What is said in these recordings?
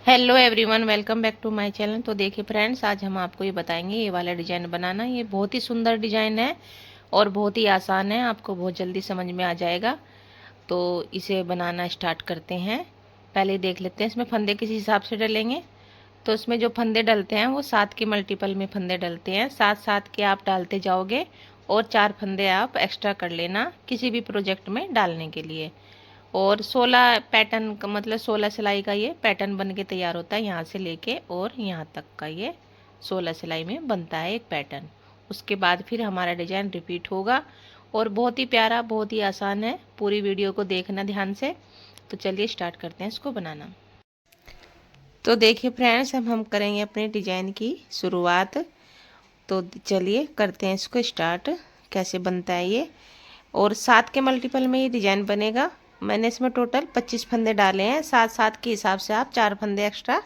Hello everyone, welcome back to my channel. तो देखिए friends, आज हम आपको ये बताएंगे ये वाला डिज़ाइन बनाना। ये बहुत ही सुंदर डिज़ाइन है और बहुत ही आसान है, आपको बहुत जल्दी समझ में आ जाएगा। तो इसे बनाना स्टार्ट करते हैं। पहले देख लेते हैं इसमें फंदे किस हिसाब से डलेंगे। तो इसमें जो फंदे डलते हैं वो 7 के मल्टीपल में फंदे डलते हैं। 7 7 के आप डालते जाओगे और 4 फंदे आप एक्स्ट्रा कर लेना किसी भी प्रोजेक्ट में डालने के लिए। और 16 पैटर्न का मतलब 16 सिलाई का ये पैटर्न बन के तैयार होता है। यहाँ से लेके और यहाँ तक का ये 16 सिलाई में बनता है एक पैटर्न। उसके बाद फिर हमारा डिजाइन रिपीट होगा और बहुत ही प्यारा, बहुत ही आसान है। पूरी वीडियो को देखना ध्यान से। तो चलिए स्टार्ट करते हैं इसको बनाना। तो देखिए फ्रेंड्स, अब हम करेंगे अपने डिजाइन की शुरुआत। तो चलिए करते हैं इसको स्टार्ट। कैसे बनता है ये। और 7 के मल्टीपल में ये डिजाइन बनेगा। मैंने इसमें टोटल 25 फंदे डाले हैं। 7 7 के हिसाब से आप 4 फंदे एक्स्ट्रा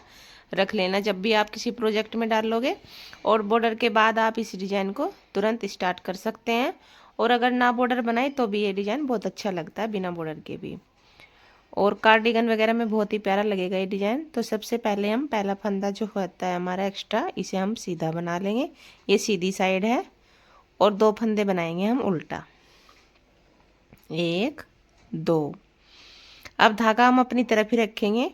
रख लेना जब भी आप किसी प्रोजेक्ट में डालोगे। और बॉर्डर के बाद आप इस डिजाइन को तुरंत स्टार्ट कर सकते हैं। और अगर ना बॉर्डर बनाए तो भी ये डिजाइन बहुत अच्छा लगता है बिना बॉर्डर के भी। और कार्डिगन वगैरह में बहुत ही प्यारा लगेगा ये डिजाइन। तो सबसे पहले हम पहला फंदा जो होता है हमारा एक्स्ट्रा, इसे हम सीधा बना लेंगे। ये सीधी साइड है। और 2 फंदे बनाएंगे हम उल्टा। 1 2। अब धागा हम अपनी तरफ ही रखेंगे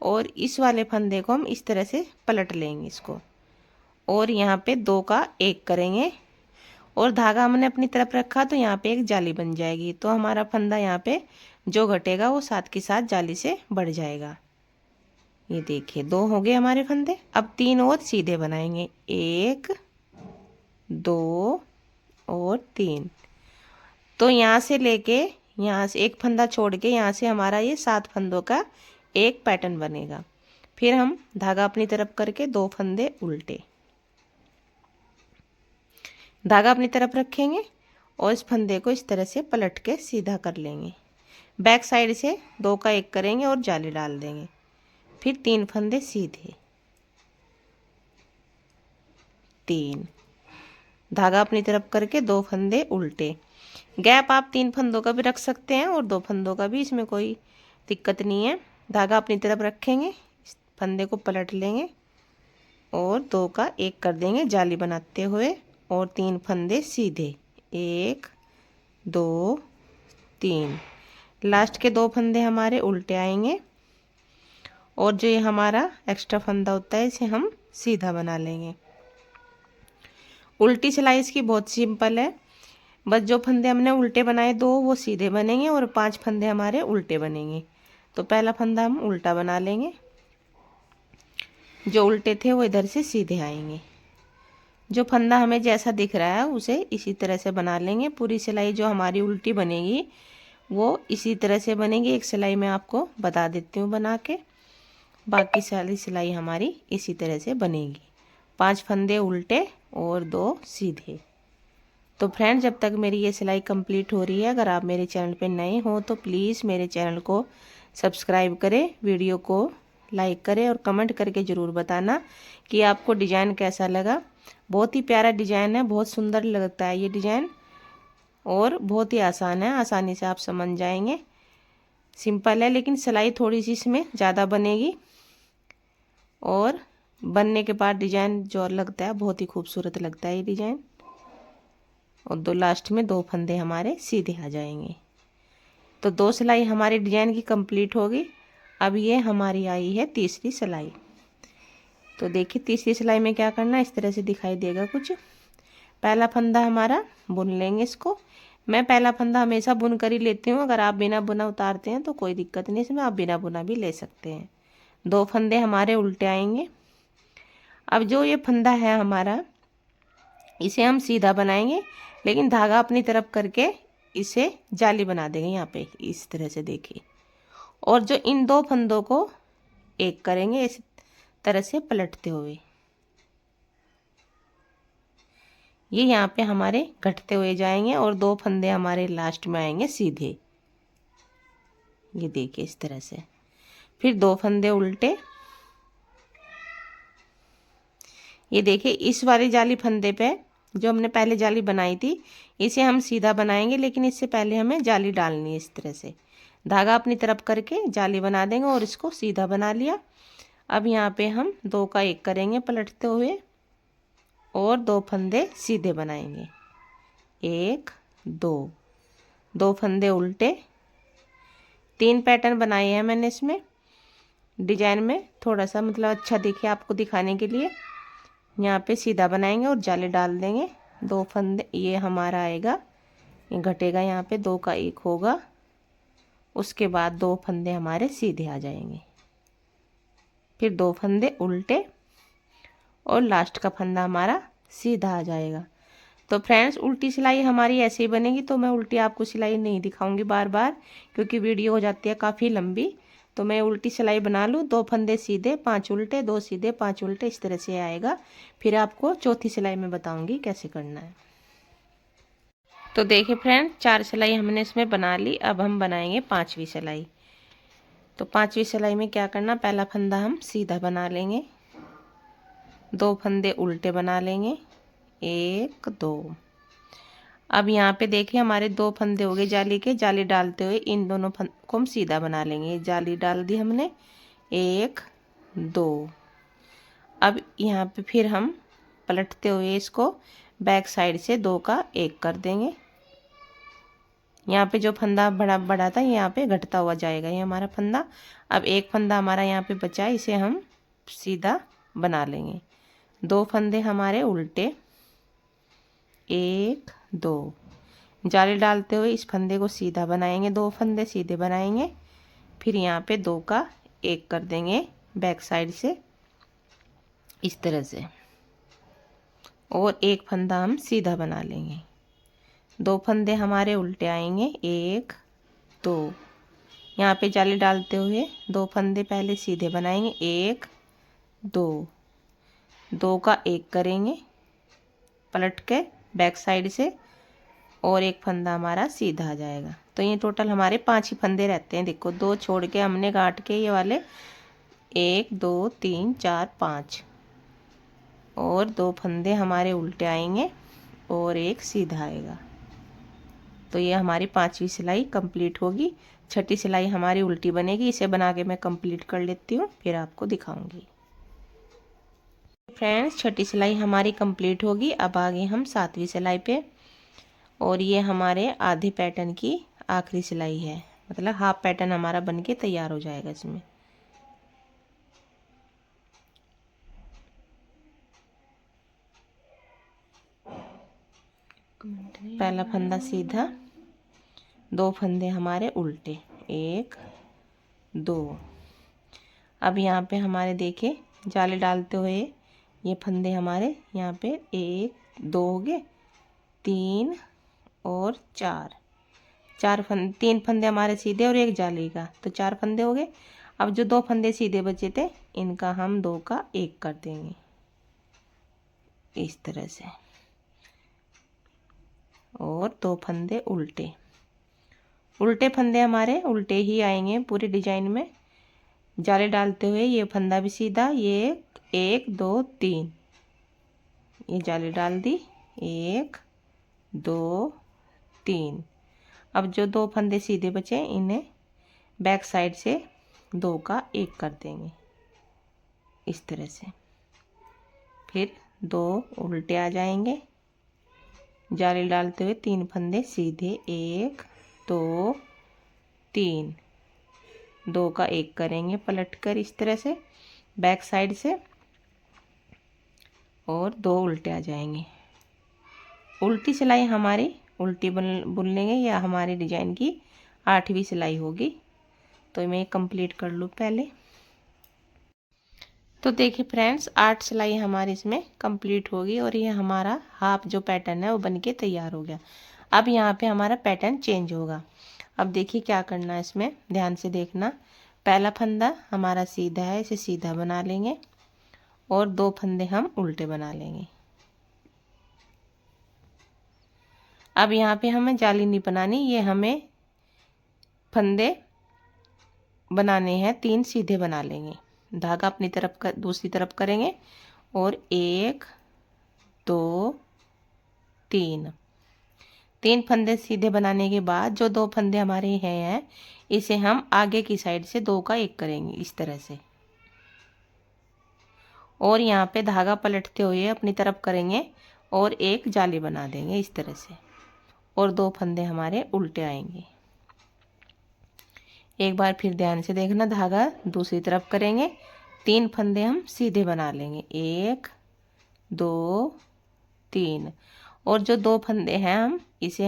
और इस वाले फंदे को हम इस तरह से पलट लेंगे इसको। और यहाँ पे 2 का 1 करेंगे और धागा हमने अपनी तरफ रखा तो यहाँ पे एक जाली बन जाएगी। तो हमारा फंदा यहाँ पे जो घटेगा वो साथ के साथ जाली से बढ़ जाएगा। ये देखिए 2 हो गए हमारे फंदे। अब 3 और सीधे बनाएंगे। 1 2 और 3। तो यहाँ से लेके यहाँ से एक फंदा छोड़ के यहाँ से हमारा ये 7 फंदों का एक पैटर्न बनेगा। फिर हम धागा अपनी तरफ करके 2 फंदे उल्टे, धागा अपनी तरफ रखेंगे और इस फंदे को इस तरह से पलट के सीधा कर लेंगे। बैक साइड से 2 का 1 करेंगे और जाली डाल देंगे। फिर 3 फंदे सीधे, 3, धागा अपनी तरफ करके 2 फंदे उल्टे। गैप आप 3 फंदों का भी रख सकते हैं और 2 फंदों का भी, इसमें कोई दिक्कत नहीं है। धागा अपनी तरफ रखेंगे, फंदे को पलट लेंगे और 2 का 1 कर देंगे जाली बनाते हुए। और 3 फंदे सीधे, 1 2 3। लास्ट के 2 फंदे हमारे उल्टे आएंगे और जो ये हमारा एक्स्ट्रा फंदा होता है इसे हम सीधा बना लेंगे। उल्टी सिलाई इसकी बहुत सिंपल है। बस जो फंदे हमने उल्टे बनाए 2 वो सीधे बनेंगे और 5 फंदे हमारे उल्टे बनेंगे। तो पहला फंदा हम उल्टा बना लेंगे, जो उल्टे थे वो इधर से सीधे आएंगे। जो फंदा हमें जैसा दिख रहा है उसे इसी तरह से बना लेंगे। पूरी सिलाई जो हमारी उल्टी बनेगी वो इसी तरह से बनेगी। एक सिलाई मैं आपको बता देती हूँ बना के, बाकी सारी सिलाई हमारी इसी तरह से बनेगी। 5 फंदे उल्टे और 2 सीधे। तो फ्रेंड्स, जब तक मेरी ये सिलाई कंप्लीट हो रही है, अगर आप मेरे चैनल पे नए हो तो प्लीज़ मेरे चैनल को सब्सक्राइब करें, वीडियो को लाइक करें और कमेंट करके ज़रूर बताना कि आपको डिज़ाइन कैसा लगा। बहुत ही प्यारा डिज़ाइन है, बहुत सुंदर लगता है ये डिज़ाइन और बहुत ही आसान है, आसानी से आप समझ जाएंगे। सिंपल है लेकिन सिलाई थोड़ी सी इसमें ज़्यादा बनेगी और बनने के बाद डिज़ाइन जो लगता है बहुत ही खूबसूरत लगता है ये डिज़ाइन। और 2 लास्ट में 2 फंदे हमारे सीधे आ जाएंगे। तो 2 सिलाई हमारी डिज़ाइन की कंप्लीट होगी। अब ये हमारी आई है तीसरी सिलाई। तो देखिए तीसरी सिलाई में क्या करना है, इस तरह से दिखाई देगा कुछ। पहला फंदा हमारा बुन लेंगे इसको। मैं पहला फंदा हमेशा बुन कर ही लेती हूँ। अगर आप बिना बुना उतारते हैं तो कोई दिक्कत नहीं, इसमें आप बिना बुना भी ले सकते हैं। 2 फंदे हमारे उल्टे आएंगे। अब जो ये फंदा है हमारा इसे हम सीधा बनाएंगे लेकिन धागा अपनी तरफ करके इसे जाली बना देंगे यहाँ पे इस तरह से, देखिए। और जो इन 2 फंदों को 1 करेंगे इस तरह से पलटते हुए। ये यहाँ पे हमारे घटते हुए जाएंगे और 2 फंदे हमारे लास्ट में आएंगे सीधे। ये देखिए इस तरह से। फिर 2 फंदे उल्टे। ये देखिए इस वाली जाली फंदे पे जो हमने पहले जाली बनाई थी इसे हम सीधा बनाएंगे, लेकिन इससे पहले हमें जाली डालनी है। इस तरह से धागा अपनी तरफ करके जाली बना देंगे और इसको सीधा बना लिया। अब यहाँ पे हम 2 का 1 करेंगे पलटते हुए और 2 फंदे सीधे बनाएंगे। 1 2, 2 फंदे उल्टे। 3 पैटर्न बनाए हैं मैंने इसमें डिजाइन में, थोड़ा सा मतलब अच्छा दिखे आपको दिखाने के लिए। यहाँ पे सीधा बनाएंगे और जाले डाल देंगे। 2 फंदे ये हमारा आएगा, ये घटेगा, यहाँ पे 2 का 1 होगा। उसके बाद 2 फंदे हमारे सीधे आ जाएंगे, फिर 2 फंदे उल्टे और लास्ट का फंदा हमारा सीधा आ जाएगा। तो फ्रेंड्स उल्टी सिलाई हमारी ऐसे ही बनेगी। तो मैं उल्टी आपको सिलाई नहीं दिखाऊंगी बार बार, क्योंकि वीडियो हो जाती है काफ़ी लंबी। तो मैं उल्टी सिलाई बना लूँ, 2 फंदे सीधे 5 उल्टे, 2 सीधे 5 उल्टे, इस तरह से आएगा। फिर आपको चौथी सिलाई में बताऊंगी कैसे करना है। तो देखिए फ्रेंड 4 सिलाई हमने इसमें बना ली। अब हम बनाएंगे 5वीं सिलाई। तो 5वीं सिलाई में क्या करना, पहला फंदा हम सीधा बना लेंगे, 2 फंदे उल्टे बना लेंगे, 1 2। अब यहाँ पे देखिए हमारे 2 फंदे हो गए जाली के। जाली डालते हुए इन दोनों फंदों को हम सीधा बना लेंगे। जाली डाल दी हमने, 1 2। अब यहाँ पे फिर हम पलटते हुए इसको बैक साइड से 2 का 1 कर देंगे। यहाँ पे जो फंदा बड़ा बड़ा था यहाँ पे घटता हुआ जाएगा, ये हमारा फंदा। अब एक फंदा हमारा यहाँ पे बचा है, इसे हम सीधा बना लेंगे। 2 फंदे हमारे उल्टे, 1 2। जाली डालते हुए इस फंदे को सीधा बनाएंगे, 2 फंदे सीधे बनाएंगे। फिर यहाँ पे 2 का 1 कर देंगे बैक साइड से इस तरह से, और एक फंदा हम सीधा बना लेंगे। 2 फंदे हमारे उल्टे आएंगे, 1 2। यहाँ पे जाली डालते हुए 2 फंदे पहले सीधे बनाएंगे, 1 2। 2 का 1 करेंगे पलट के बैक साइड से, और एक फंदा हमारा सीधा आ जाएगा। तो ये टोटल हमारे 5 ही फंदे रहते हैं। देखो 2 छोड़ के हमने गांठ के ये वाले 1 2 3 4 5, और 2 फंदे हमारे उल्टे आएंगे और एक सीधा आएगा। तो ये हमारी 5वीं सिलाई कंप्लीट होगी। 6ठी सिलाई हमारी उल्टी बनेगी। इसे बना के मैं कंप्लीट कर लेती हूँ, फिर आपको दिखाऊंगी। फ्रेंड्स 6ठी सिलाई हमारी कंप्लीट होगी। अब आगे हम 7वीं सिलाई पे, और ये हमारे आधे पैटर्न की आखिरी सिलाई है, मतलब हाफ पैटर्न हमारा बनके तैयार हो जाएगा इसमें। पहला फंदा सीधा, 2 फंदे हमारे उल्टे, 1 2। अब यहाँ पे हमारे देखिए जाले डालते हुए ये फंदे हमारे यहाँ पे 1 2 हो गए, 3 और 4। 3 फंदे हमारे सीधे और एक जाली का, तो 4 फंदे हो गए। अब जो 2 फंदे सीधे बचे थे इनका हम 2 का 1 कर देंगे इस तरह से, और 2 फंदे उल्टे। उल्टे फंदे हमारे उल्टे ही आएंगे पूरे डिजाइन में। जाले डालते हुए ये फंदा भी सीधा, ये 1 2 3, ये जाली डाल दी, 1 2 3। अब जो 2 फंदे सीधे बचे इन्हें बैक साइड से 2 का 1 कर देंगे इस तरह से। फिर 2 उल्टे आ जाएंगे, जाली डालते हुए 3 फंदे सीधे, 1 2 3। 2 का 1 करेंगे पलटकर इस तरह से बैक साइड से, और 2 उल्टे आ जाएंगे। उल्टी सिलाई हमारी उल्टी बुन लेंगे, या हमारी डिजाइन की 8वीं सिलाई होगी। तो मैं कंप्लीट कर लूँ पहले। तो देखिए फ्रेंड्स 8 सिलाई हमारी इसमें कंप्लीट होगी, और ये हमारा हाफ जो पैटर्न है वो बनके तैयार हो गया। अब यहाँ पे हमारा पैटर्न चेंज होगा। अब देखिए क्या करना है इसमें, ध्यान से देखना। पहला फंदा हमारा सीधा है, इसे सीधा बना लेंगे, और 2 फंदे हम उल्टे बना लेंगे। अब यहाँ पे हमें जाली नहीं बनानी, ये हमें फंदे बनाने हैं 3 सीधे बना लेंगे। धागा अपनी तरफ कर दूसरी तरफ करेंगे, और 1 2 3 फंदे सीधे बनाने के बाद जो 2 फंदे हमारे हैं इसे हम आगे की साइड से 2 का 1 करेंगे इस तरह से। और यहाँ पे धागा पलटते हुए अपनी तरफ करेंगे और एक जाली बना देंगे इस तरह से, और 2 फंदे हमारे उल्टे आएंगे। एक बार फिर ध्यान से देखना, धागा दूसरी तरफ करेंगे, 3 फंदे हम सीधे बना लेंगे, 1 2 3, और जो 2 फंदे हैं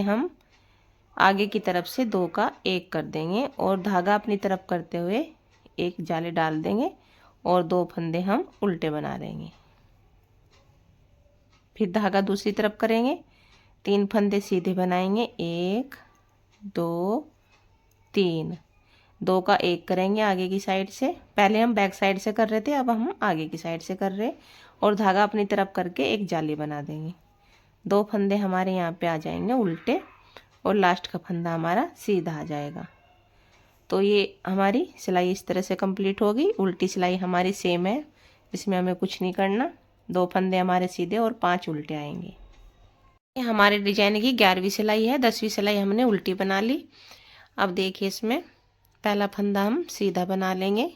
हम आगे की तरफ से 2 का 1 कर देंगे और धागा अपनी तरफ करते हुए एक जाली डाल देंगे और 2 फंदे हम उल्टे बना लेंगे। फिर धागा दूसरी तरफ करेंगे, 3 फंदे सीधे बनाएंगे, 1 2 3, 2 का 1 करेंगे आगे की साइड से। पहले हम बैक साइड से कर रहे थे, अब हम आगे की साइड से कर रहे, और धागा अपनी तरफ करके एक जाली बना देंगे। 2 फंदे हमारे यहाँ पे आ जाएंगे उल्टे और लास्ट का फंदा हमारा सीधा आ जाएगा। तो ये हमारी सिलाई इस तरह से कंप्लीट होगी। उल्टी सिलाई हमारी सेम है, इसमें हमें कुछ नहीं करना। 2 फंदे हमारे सीधे और 5 उल्टे आएंगे। ये हमारे डिजाइन की 11वीं सिलाई है। 10वीं सिलाई हमने उल्टी बना ली। अब देखिए, इसमें पहला फंदा हम सीधा बना लेंगे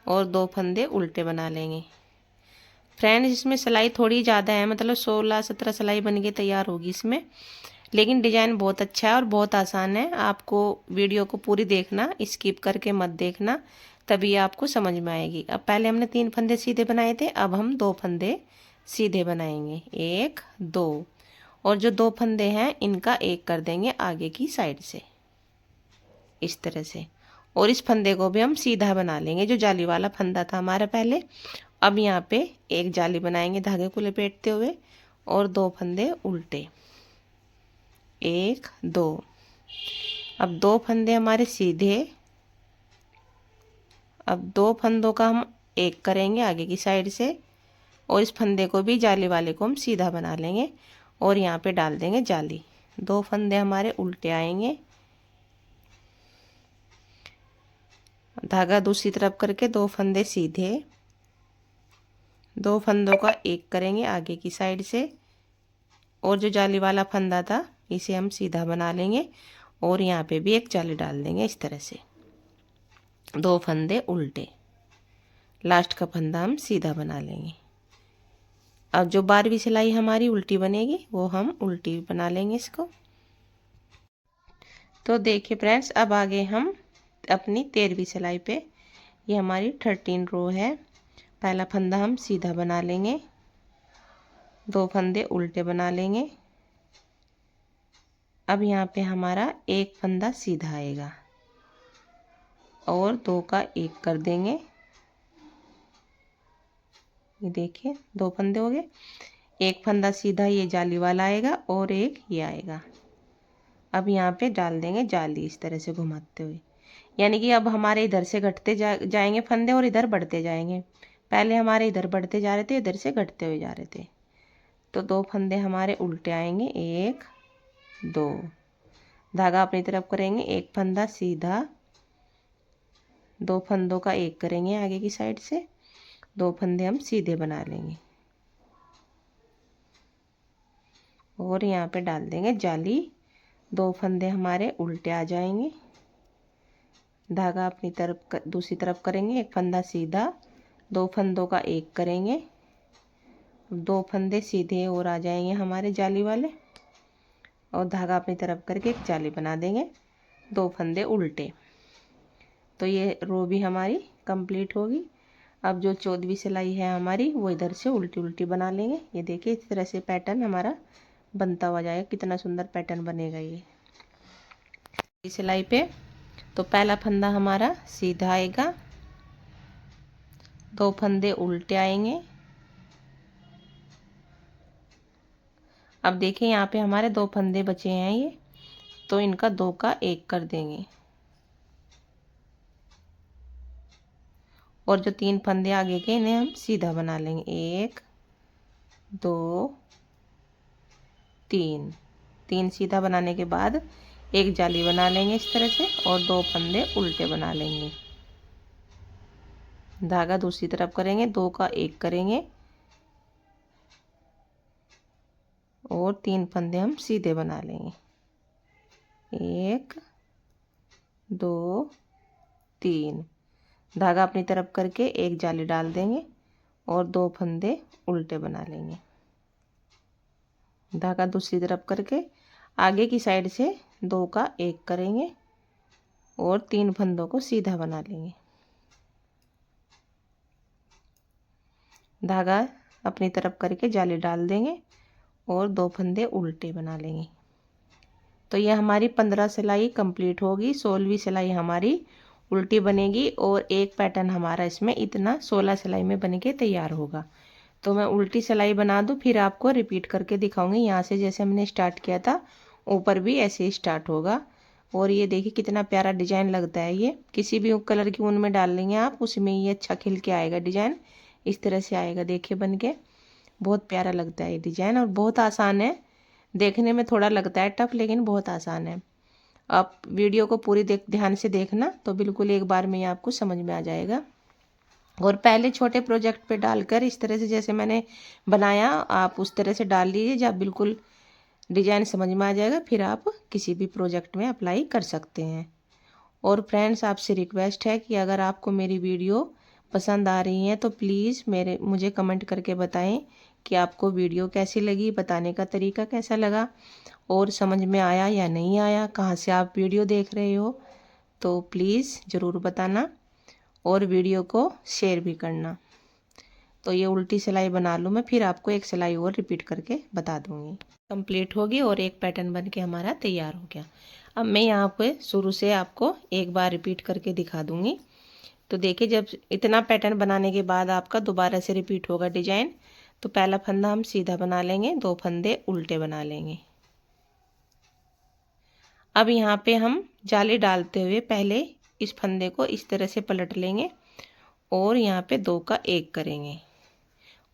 और 2 फंदे उल्टे बना लेंगे। फ्रेंड्स, इसमें सिलाई थोड़ी ज़्यादा है, मतलब 16-17 सिलाई बन के तैयार होगी इसमें, लेकिन डिजाइन बहुत अच्छा है और बहुत आसान है। आपको वीडियो को पूरी देखना, स्किप करके मत देखना, तभी आपको समझ में आएगी। अब पहले हमने 3 फंदे सीधे बनाए थे, अब हम 2 फंदे सीधे बनाएंगे, 1 2, और जो 2 फंदे हैं इनका 1 कर देंगे आगे की साइड से इस तरह से, और इस फंदे को भी हम सीधा बना लेंगे, जो जाली वाला फंदा था हमारा पहले। अब यहाँ पे एक जाली बनाएंगे धागे को लपेटते हुए और 2 फंदे उल्टे, 1 2। अब 2 फंदे हमारे सीधे, अब 2 फंदों का हम 1 करेंगे आगे की साइड से, और इस फंदे को भी जाली वाले को हम सीधा बना लेंगे और यहाँ पे डाल देंगे जाली। 2 फंदे हमारे उल्टे आएंगे, धागा दूसरी तरफ करके 2 फंदे सीधे, 2 फंदों का 1 करेंगे आगे की साइड से, और जो जाली वाला फंदा था इसे हम सीधा बना लेंगे और यहाँ पे भी एक जाली डाल देंगे इस तरह से। 2 फंदे उल्टे, लास्ट का फंदा हम सीधा बना लेंगे। अब जो 12वीं सिलाई हमारी उल्टी बनेगी वो हम उल्टी बना लेंगे इसको। तो देखिए फ्रेंड्स, अब आगे हम अपनी 13वीं सिलाई पे, ये हमारी 13 रो है। पहला फंदा हम सीधा बना लेंगे, 2 फंदे उल्टे बना लेंगे। अब यहाँ पे हमारा एक फंदा सीधा आएगा और 2 का 1 कर देंगे। ये देखिए, 2 फंदे हो गए, एक फंदा सीधा ये जाली वाला आएगा और एक ये आएगा। अब यहाँ पे डाल देंगे जाली इस तरह से घुमाते हुए, यानी कि अब हमारे इधर से घटते जाएंगे फंदे और इधर बढ़ते जाएंगे। पहले हमारे इधर बढ़ते जा रहे थे, इधर से घटते हुए जा रहे थे। तो 2 फंदे हमारे उल्टे आएंगे, 1 2, धागा अपनी तरफ करेंगे, एक फंदा सीधा, 2 फंदों का 1 करेंगे आगे की साइड से, 2 फंदे हम सीधे बना लेंगे और यहाँ पे डाल देंगे जाली। 2 फंदे हमारे उल्टे आ जाएंगे, धागा अपनी तरफ दूसरी तरफ करेंगे, एक फंदा सीधा, 2 फंदों का 1 करेंगे, 2 फंदे सीधे और आ जाएंगे हमारे जाली वाले, और धागा अपनी तरफ करके एक जाली बना देंगे, 2 फंदे उल्टे। तो ये रो भी हमारी कंप्लीट होगी। अब जो 14वीं सिलाई है हमारी, वो इधर से उल्टी उल्टी बना लेंगे। ये देखिए, इस तरह से पैटर्न हमारा बनता हुआ जाएगा। कितना सुंदर पैटर्न बनेगा ये सिलाई पे। तो पहला फंदा हमारा सीधा आएगा, 2 फंदे उल्टे आएंगे। अब देखिए, यहाँ पे हमारे 2 फंदे बचे हैं ये, तो इनका 2 का 1 कर देंगे, और जो 3 फंदे आगे के इन्हें हम सीधा बना लेंगे, 1 2 3। 3 सीधा बनाने के बाद एक जाली बना लेंगे इस तरह से, और 2 फंदे उल्टे बना लेंगे, धागा दूसरी तरफ करेंगे, 2 का 1 करेंगे और 3 फंदे हम सीधे बना लेंगे, 1 2 3, धागा अपनी तरफ करके एक जाली डाल देंगे और 2 फंदे उल्टे बना लेंगे। धागा दूसरी तरफ करके आगे की साइड से 2 का 1 करेंगे और 3 फंदों को सीधा बना लेंगे। धागा अपनी तरफ करके जाली डाल देंगे और 2 फंदे उल्टे बना लेंगे। तो ये हमारी 15 सिलाई कंप्लीट होगी। 16वीं सिलाई हमारी उल्टी बनेगी और एक पैटर्न हमारा इसमें इतना 16 सिलाई में बन के तैयार होगा। तो मैं उल्टी सिलाई बना दूँ, फिर आपको रिपीट करके दिखाऊंगी। यहाँ से जैसे हमने स्टार्ट किया था ऊपर भी ऐसे ही स्टार्ट होगा। और ये देखिए कितना प्यारा डिजाइन लगता है। ये किसी भी कलर की ऊन में डाल लेंगे आप, उसमें ये अच्छा खिल के आएगा डिजाइन। इस तरह से आएगा, देखिए बन के बहुत प्यारा लगता है ये डिजाइन। और बहुत आसान है, देखने में थोड़ा लगता है टफ लेकिन बहुत आसान है। आप वीडियो को पूरी ध्यान से देखना तो बिल्कुल एक बार में ये आपको समझ में आ जाएगा। और पहले छोटे प्रोजेक्ट पे डालकर इस तरह से जैसे मैंने बनाया आप उस तरह से डाल लीजिए, जब बिल्कुल डिजाइन समझ में आ जाएगा फिर आप किसी भी प्रोजेक्ट में अप्लाई कर सकते हैं। और फ्रेंड्स आपसे रिक्वेस्ट है कि अगर आपको मेरी वीडियो पसंद आ रही है तो प्लीज़ मुझे कमेंट करके बताएं कि आपको वीडियो कैसी लगी, बताने का तरीका कैसा लगा और समझ में आया या नहीं आया, कहाँ से आप वीडियो देख रहे हो, तो प्लीज़ ज़रूर बताना और वीडियो को शेयर भी करना। तो ये उल्टी सिलाई बना लूँ मैं, फिर आपको एक सिलाई और रिपीट करके बता दूँगी। कंप्लीट होगी और एक पैटर्न बन के हमारा तैयार हो गया। अब मैं यहाँ पे शुरू से आपको एक बार रिपीट करके दिखा दूँगी। तो देखिए जब इतना पैटर्न बनाने के बाद आपका दोबारा से रिपीट होगा डिजाइन, तो पहला फंदा हम सीधा बना लेंगे, 2 फंदे उल्टे बना लेंगे। अब यहाँ पे हम जाली डालते हुए पहले इस फंदे को इस तरह से पलट लेंगे और यहाँ पे 2 का 1 करेंगे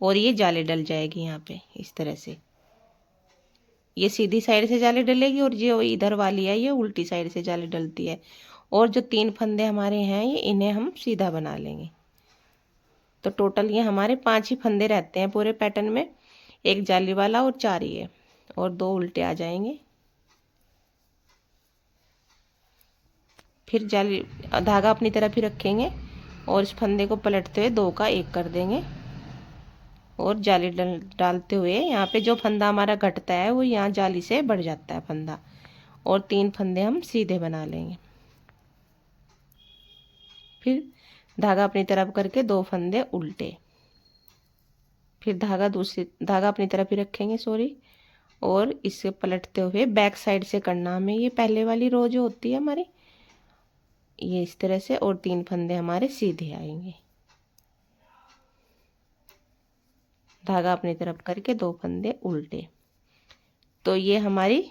और ये जाली डल जाएगी यहाँ पे इस तरह से। ये सीधी साइड से जाली डलेगी और जो इधर वाली है ये उल्टी साइड से जाली डलती है। और जो 3 फंदे हमारे हैं ये इन्हें हम सीधा बना लेंगे। तो टोटल ये हमारे 5 ही फंदे रहते हैं पूरे पैटर्न में, एक जाली वाला और 4 ये और 2 उल्टे आ जाएंगे। फिर जाली धागा अपनी तरफ ही रखेंगे और इस फंदे को पलटते हुए 2 का 1 कर देंगे और जाली डालते हुए यहाँ पे जो फंदा हमारा घटता है वो यहाँ जाली से बढ़ जाता है फंदा, और 3 फंदे हम सीधे बना लेंगे। फिर धागा अपनी तरफ करके 2 फंदे उल्टे, फिर धागा अपनी तरफ ही रखेंगे सॉरी, और इसे पलटते हुए बैक साइड से करना हमें ये पहले वाली रो जो होती है हमारी ये इस तरह से, और 3 फंदे हमारे सीधे आएंगे। धागा अपनी तरफ करके 2 फंदे उल्टे। तो ये हमारी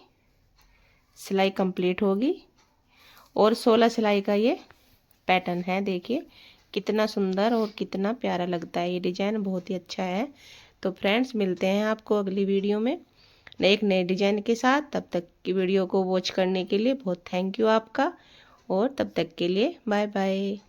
सिलाई कंप्लीट होगी और 16 सिलाई का ये पैटर्न है। देखिए कितना सुंदर और कितना प्यारा लगता है, ये डिजाइन बहुत ही अच्छा है। तो फ्रेंड्स मिलते हैं आपको अगली वीडियो में एक नए डिजाइन के साथ। तब तक की वीडियो को वॉच करने के लिए बहुत थैंक यू आपका, और तब तक के लिए बाय बाय।